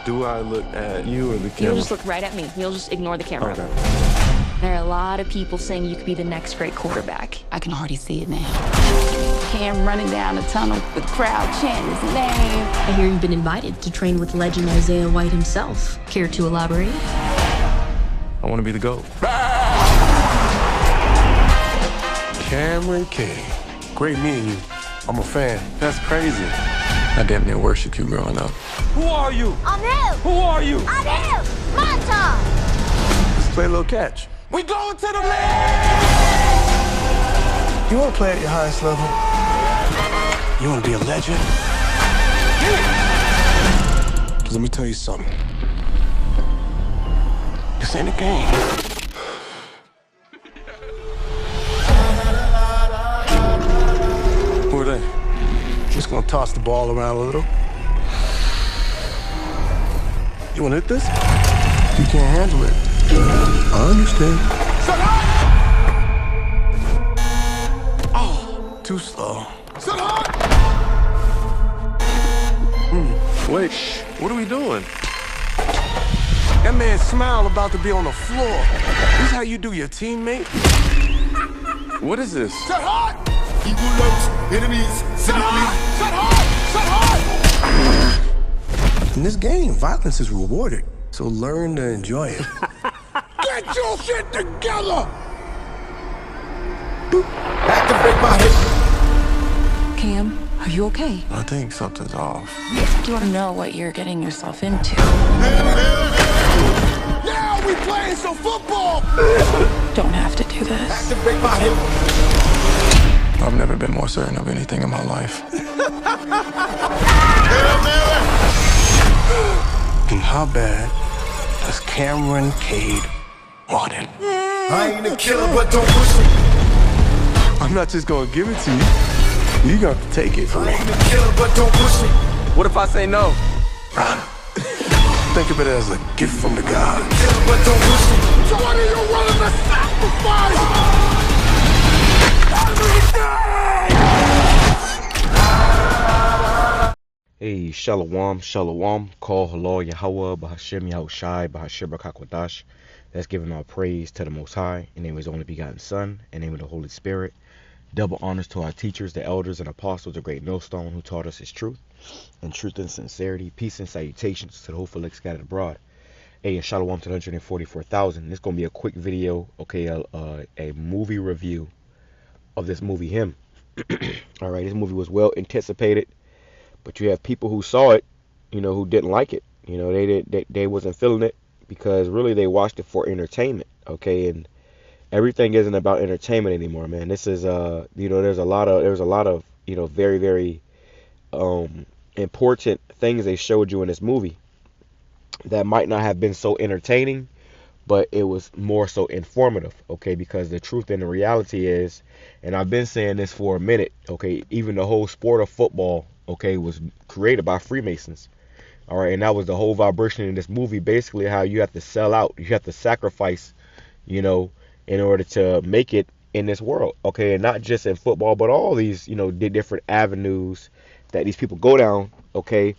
Do I look at you or the camera? You'll just look right at me. You'll just ignore the camera. Okay. There are a lot of people saying you could be the next great quarterback. I can already see it now. Cam running down the tunnel with the crowd chanting his name. I hear you've been invited to train with legend Isaiah White himself. Care to elaborate? I want to be the GOAT. Cameron King. Great meeting you. I'm a fan. That's crazy. I damn near worshiped you growing up. Who are you? I'm him. Who are you? I'm him. My time. Let's play a little catch. We going to the league! You want to play at your highest level? You want to be a legend? Let me tell you something. This ain't a game. Who are they? Just gonna toss the ball around a little. You wanna hit this? You can't handle it. I understand. Oh, too slow. Wait, what are we doing? That man's smile about to be on the floor. This is how you do your teammate? What is this? Set hard! Equal loves, enemies, set hard! Set hard! Set hard! In this game, violence is rewarded, so learn to enjoy it. Get your shit together! Activate my hip. Cam, are you okay? I think something's off. You don't know what you're getting yourself into. Now we playing some football! Don't have to do this. Activate my hip. I've never been more certain of anything in my life. And how bad does Cameron Cade want it? I ain't a killer, but don't push me. I'm not just gonna give it to you. You got to take it from I me. ain't a killer, but don't push me. What if I say no? Run. Think of it as a gift from the God. Killer, but don't push me. So what are you willing to sacrifice? Hey, Shalom, Shalom, call HALAL, YAHAWAH, BAHASHAM, YAHWASHI, BAHASHAM, QADASH. That's giving all praise to the Most High, in the name of His only begotten Son, in the name of the Holy Spirit. Double honors to our teachers, the elders and apostles of Great Millstone, who taught us His truth, and truth and sincerity, peace and salutations to the hopeful elect scattered abroad. Hey, and Shalom to the 144,000. This is going to be a quick video, okay, a movie review of this movie, Him. All right, this movie was well anticipated. But you have people who saw it, you know, who didn't like it. You know, they wasn't feeling it because really they watched it for entertainment, okay? And everything isn't about entertainment anymore, man. This is you know, there's a lot of, you know, very, very important things they showed you in this movie that might not have been so entertaining, but it was more so informative, okay? Because the truth and the reality is, and I've been saying this for a minute, okay, even the whole sport of football, okay, was created by Freemasons. All right, and that was the whole vibration in this movie, basically how you have to sell out, you have to sacrifice, you know, in order to make it in this world, okay? And not just in football, but all these, you know, different avenues that these people go down, okay,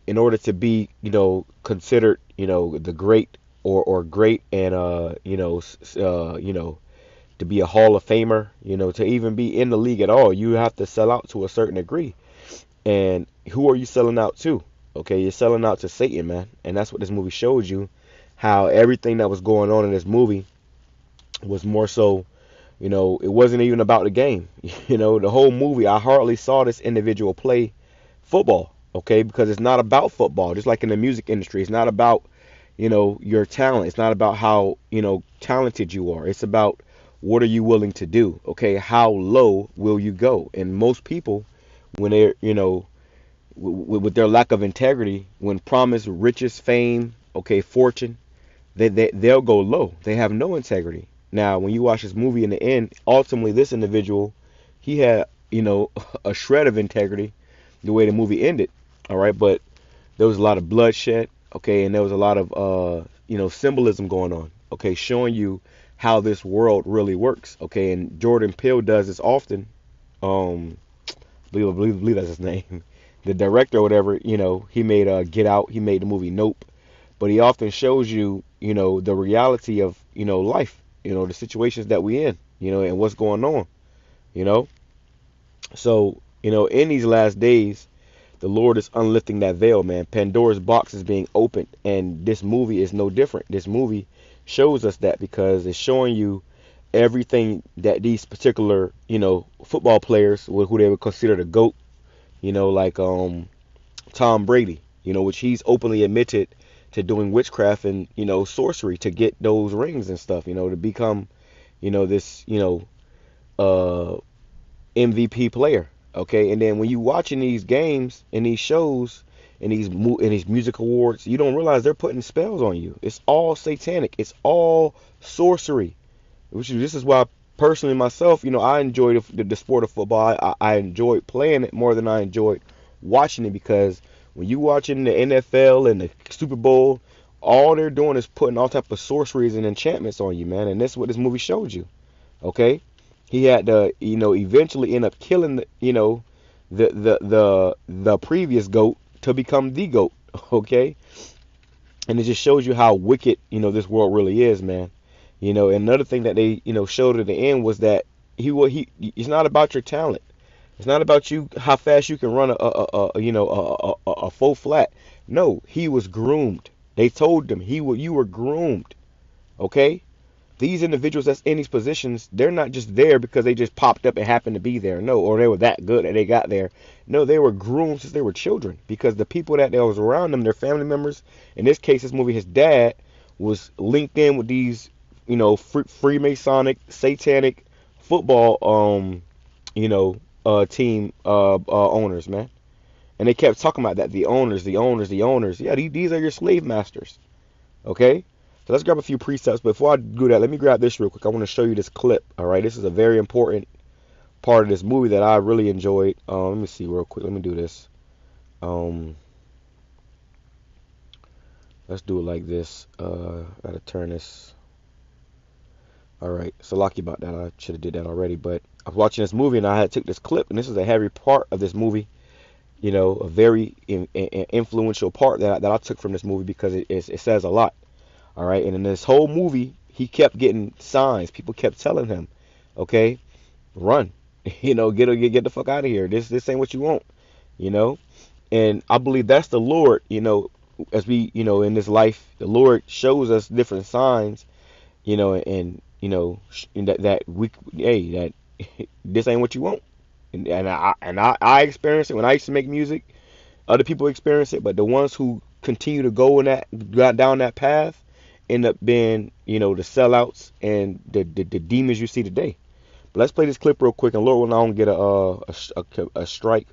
in order to be, you know, considered, you know, the great or great, and you know, to be a Hall of Famer, you know, to even be in the league at all, you have to sell out to a certain degree. And who are you selling out to? Okay, you're selling out to Satan, man. And that's what this movie shows you, how everything that was going on in this movie was more so, you know, it wasn't even about the game. You know, the whole movie, I hardly saw this individual play football, okay, because it's not about football. Just like in the music industry, it's not about, you know, your talent. It's not about how, you know, talented you are. It's about what are you willing to do, okay? How low will you go? And most people, when they're, you know, with their lack of integrity, when promised riches, fame, okay, fortune, they'll go low. They have no integrity. Now, when you watch this movie, in the end, ultimately this individual, he had, you know, a shred of integrity the way the movie ended, all right? But there was a lot of bloodshed, okay, and there was a lot of, you know, symbolism going on, okay, showing you how this world really works, okay? And Jordan Peele does this often. I believe that's his name. the director or whatever, he made Get Out, he made the movie Nope, but he often shows you, the reality of, life, the situations that we in, and what's going on, you know. So, in these last days, the Lord is unlifting that veil, man. Pandora's box is being opened, and this movie is no different. This movie shows us that because it's showing you everything that these particular, football players, who they would consider the GOAT, like Tom Brady, which he's openly admitted to doing witchcraft and, sorcery to get those rings and stuff, to become, this, MVP player. Okay, and then when you watching these games and these shows and these music awards, you don't realize they're putting spells on you. It's all satanic. It's all sorcery. This is why personally myself, I enjoy the sport of football. I enjoyed playing it more than I enjoyed watching it, because when you watching the NFL and the Super Bowl, all they're doing is putting all type of sorceries and enchantments on you, man. And that's what this movie showed you. Okay. He had to, eventually end up killing the previous GOAT to become the GOAT. Okay, and it just shows you how wicked, this world really is, man. And another thing that they, showed at the end was that it's not about your talent. It's not about you, how fast you can run a full flat. No, he was groomed. They told him you were groomed. Okay. These individuals that's in these positions, they're not just there because they just popped up and happened to be there. No, or they were that good that they got there. No, they were groomed since they were children, because the people that was around them, their family members, in this case, this movie, his dad was linked in with these, Freemasonic, satanic football, team owners, man. And they kept talking about that, the owners. Yeah, these are your slave masters. Okay. So let's grab a few precepts. But before I do that, let me grab this real quick. I want to show you this clip. All right, this is a very important part of this movie that I really enjoyed. Let me see real quick. Let me do this. Let's do it like this. Gotta turn this. All right, so lucky about that. I should have did that already. But I was watching this movie and I had took this clip, and this is a heavy part of this movie. A very influential part that I took from this movie, because it says a lot. All right, and in this whole movie, he kept getting signs. People kept telling him, okay, run, get the fuck out of here. This ain't what you want, And I believe that's the Lord, as we, in this life, the Lord shows us different signs, and that we, hey, that this ain't what you want. And I experienced it when I used to make music. Other people experience it, but the ones who continue to go down that path end up being, the sellouts and the demons you see today. But let's play this clip real quick, and Lord will now get a strike,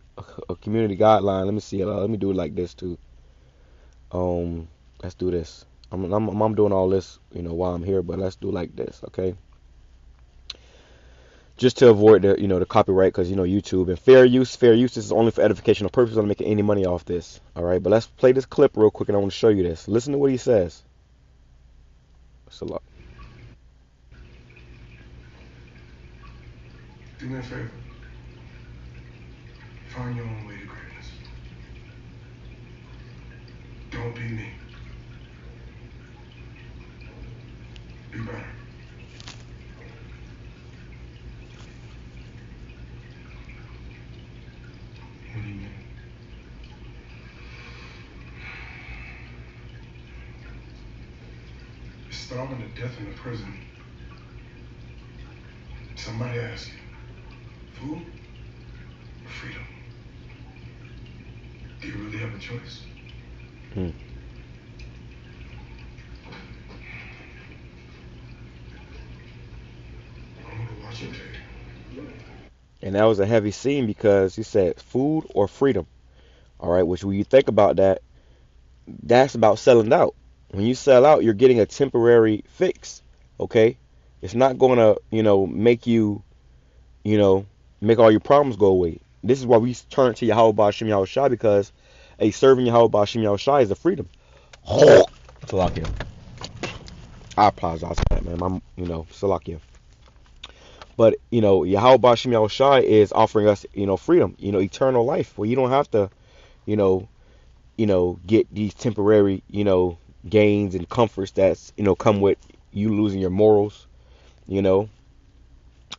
a community guideline. Let me see. Let me do it like this too. Let's do this. I'm doing all this, while I'm here, but let's do it like this, okay? Just to avoid the copyright, because YouTube and fair use. This is only for educational purposes. I'm not making any money off this. All right, but let's play this clip real quick, and I want to show you this. Listen to what he says. It's a lot. Do me a favor. Find your own way to greatness. Don't be me. Be better. What do you mean? Starving to death in the prison. Somebody asks you, food or freedom? Do you really have a choice? I'm gonna watch it take. And that was a heavy scene, because he said food or freedom. All right, which when you think about that, that's about selling out. When you sell out, you're getting a temporary fix. Okay, it's not going to, make you, make all your problems go away. This is why we turn to YAHAWASHI, because serving YAHAWASHI is a freedom. Salakia. I apologize for that, man. I'm, Salakia. But, YAHAWASHI is offering us, freedom, eternal life, where you don't have to, you know, get these temporary, gains and comforts that's, come with you losing your morals, you know,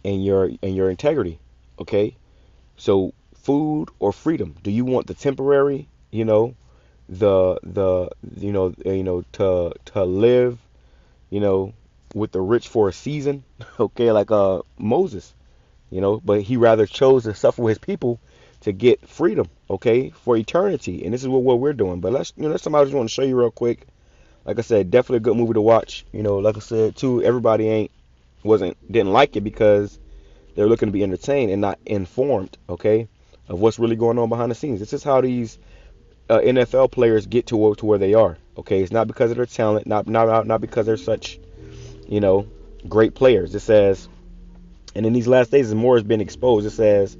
and your integrity. Okay? So food or freedom? Do you want the temporary, to live, with the rich for a season, okay, like Moses, but he rather chose to suffer with his people to get freedom, okay, for eternity. And this is what we're doing. But that's something I just want to show you real quick. Like I said, definitely a good movie to watch. Like I said too, everybody didn't like it because they're looking to be entertained and not informed, okay, of what's really going on behind the scenes. This is how these NFL players get to where they are, okay. It's not because of their talent, not because they're such, great players. It says, and in these last days, as more has been exposed, it says,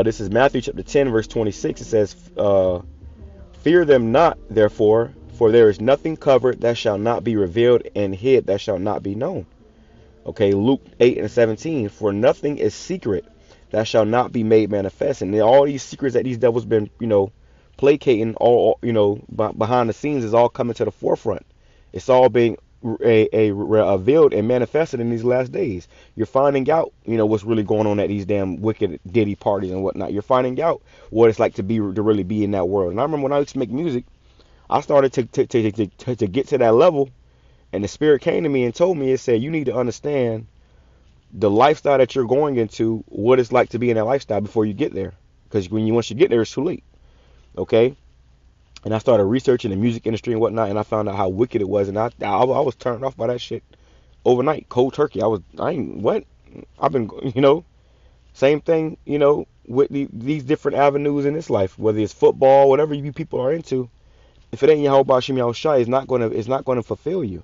this is Matthew chapter 10, verse 26. It says, fear them not, therefore, for there is nothing covered that shall not be revealed, and hid that shall not be known. Okay, Luke 8:17, for nothing is secret that shall not be made manifest. And all these secrets that these devils been, placating all, behind the scenes is all coming to the forefront. It's all being revealed and manifested in these last days. You're finding out, what's really going on at these damn wicked diddy parties and whatnot. You're finding out what it's like to really be in that world. And I remember when I used to make music, I started to get to that level, and the Spirit came to me and told me, it said, you need to understand the lifestyle that you're going into, what it's like to be in that lifestyle before you get there. Because once you get there, it's too late. Okay? And I started researching the music industry and whatnot, and I found out how wicked it was, and I was turned off by that shit overnight, cold turkey. I've been, same thing, with these different avenues in this life, whether it's football, whatever you people are into. If it ain't YAHAWASHI, YAHAWASHI, it's not gonna fulfill you.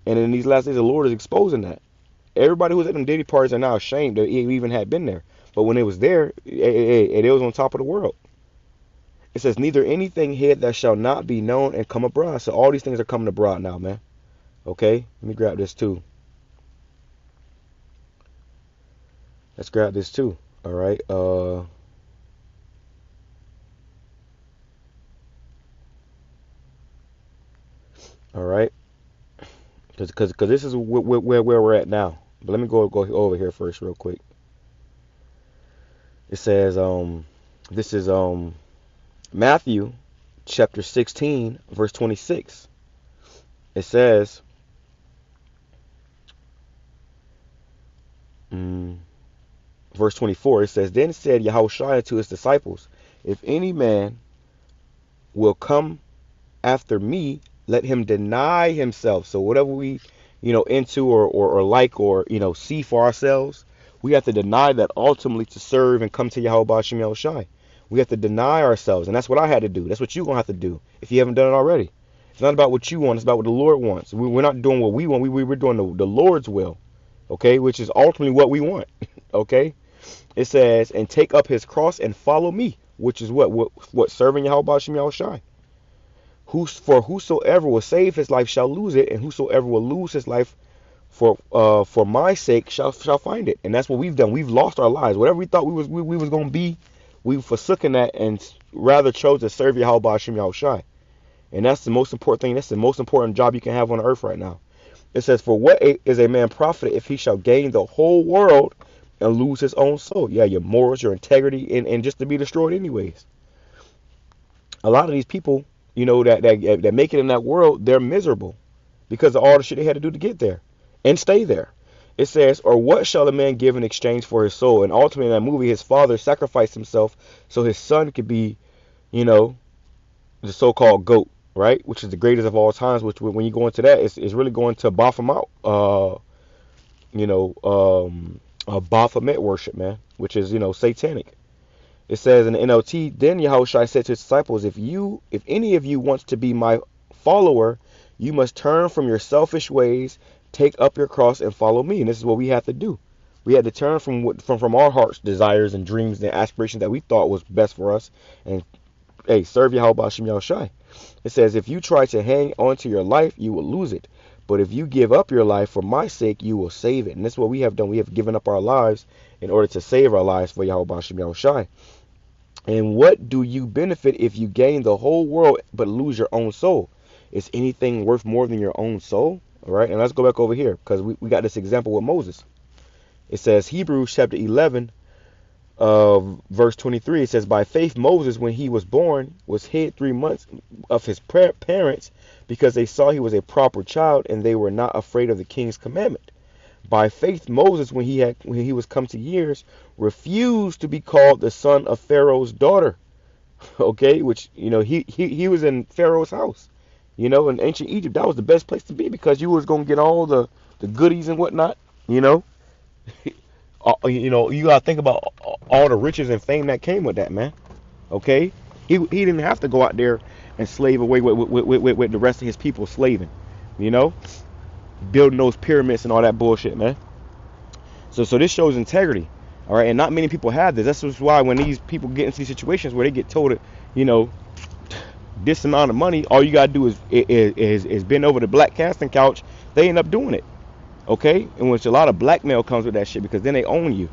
And in these last days, the Lord is exposing that. Everybody who's at them diddy parties are now ashamed that he even had been there. But when it was there, it was on top of the world. It says, neither anything hid that shall not be known and come abroad. So all these things are coming abroad now, man. Okay? Let me grab this too. Let's grab this too. All right. All right. Because this is where we're at now. But let me go over here first real quick. It says, this is Matthew chapter 16, verse 26. It says, verse 24, it says, then said Yahawashi to his disciples, if any man will come after me, let him deny himself. So whatever we, into or like or, see for ourselves, we have to deny that ultimately to serve and come to YAHAWASHI YAHAWASHI. We have to deny ourselves, and that's what I had to do. That's what you're going to have to do if you haven't done it already. It's not about what you want. It's about what the Lord wants. We're not doing what we want. We're doing the Lord's will, okay, which is ultimately what we want, okay? It says, and take up his cross and follow me, which is what serving YAHAWASHI YAHAWASHI. For whosoever will save his life shall lose it, and whosoever will lose his life for my sake shall find it. And that's what we've done. We've lost our lives. Whatever we thought we was going to be, we forsook that and rather chose to serve YAHAWASHI YAHAWASHI. And that's the most important thing. That's the most important job you can have on earth right now. It says, for what is a man profit if he shall gain the whole world and lose his own soul? Yeah, your morals, your integrity, and just to be destroyed anyways. A lot of these people, that make it in that world, they're miserable because of all the shit they had to do to get there and stay there. It says, or what shall a man give in exchange for his soul? And ultimately in that movie, his father sacrificed himself so his son could be, the so-called GOAT, right? Which is the greatest of all times, which when you go into that, it's really going to Baphomet, Baphomet worship, man, which is, satanic. It says in the NLT, then Yahawashi said to his disciples, if any of you wants to be my follower, you must turn from your selfish ways, take up your cross and follow me. And this is what we have to do. We had to turn from our heart's desires and dreams and aspirations that we thought was best for us and serve YAHAWASHI YAHAWASHI. It says, if you try to hang on to your life, you will lose it. But if you give up your life for my sake, you will save it. And this is what we have done. We have given up our lives in order to save our lives for YAHAWASHI YAHAWASHI. And what do you benefit if you gain the whole world but lose your own soul? Is anything worth more than your own soul? All right, and let's go back over here because we got this example with Moses. It says Hebrews chapter 11, verse 23. It says, by faith Moses, when he was born, was hid 3 months of his parents because they saw he was a proper child and they were not afraid of the king's commandment. By faith Moses, when he was come to years, refused to be called the son of Pharaoh's daughter. Okay, which, you know, he was in Pharaoh's house. You know, in ancient Egypt, that was the best place to be because you was gonna get all the goodies and whatnot. You know, you know, you gotta think about all the riches and fame that came with that, man. Okay, he didn't have to go out there and slave away with the rest of his people slaving. You know, building those pyramids and all that bullshit, man. So this shows integrity. All right, and not many people have this. That's just why when these people get into these situations where they get told it, you know, this amount of money, all you gotta do is bend over the black casting couch. They end up doing it. Okay, in which a lot of blackmail comes with that shit because then they own you.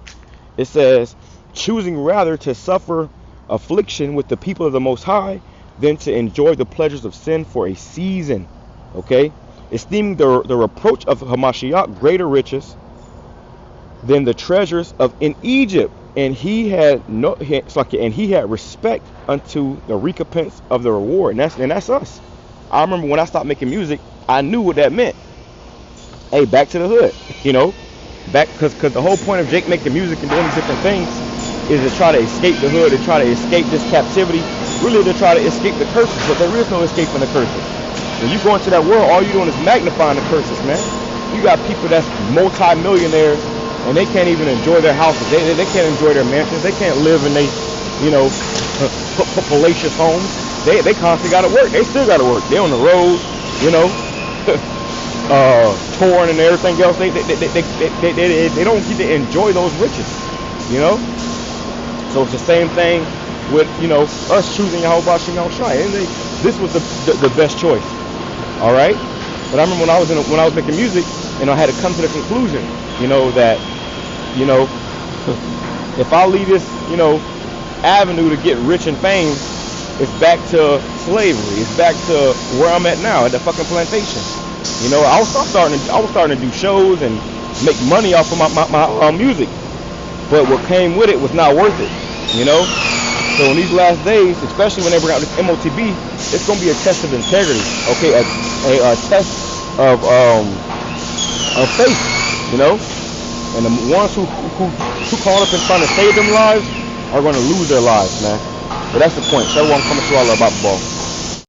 It says, choosing rather to suffer affliction with the people of the Most High than to enjoy the pleasures of sin for a season. Okay, esteeming the reproach of Hamashiach greater riches than the treasures of in Egypt, and he had respect unto the recompense of the reward, and that's us. I remember when I stopped making music, I knew what that meant. Hey, back to the hood, you know, back because the whole point of Jake making music and doing different things is to try to escape the hood, to try to escape this captivity, really to try to escape the curses, but there is no escaping the curses. When you go into that world, all you're doing is magnifying the curses, man. You got people that's multi-millionaires and they can't even enjoy their houses. They can't enjoy their mansions. They can't live in they, you know, palatial homes. They constantly got to work. They still got to work. They're on the road, you know, touring and everything else. They don't get to enjoy those riches, you know. So it's the same thing with, you know, us choosing YAHAWASHI. This was the best choice. All right. But I remember when I was making music, and I had to come to the conclusion, you know, that, you know, if I leave this, you know, avenue to get rich and fame, it's back to slavery. It's back to where I'm at now, at the fucking plantation. You know, I was starting to do shows and make money off of my music, but what came with it was not worth it. You know. So in these last days, especially when they bring out this MOTB, it's gonna be a test of integrity. Okay, a test of faith. You know. And the ones who caught up in trying to save them lives are going to lose their lives, man. But that's the point. Shalom coming to all about the ball.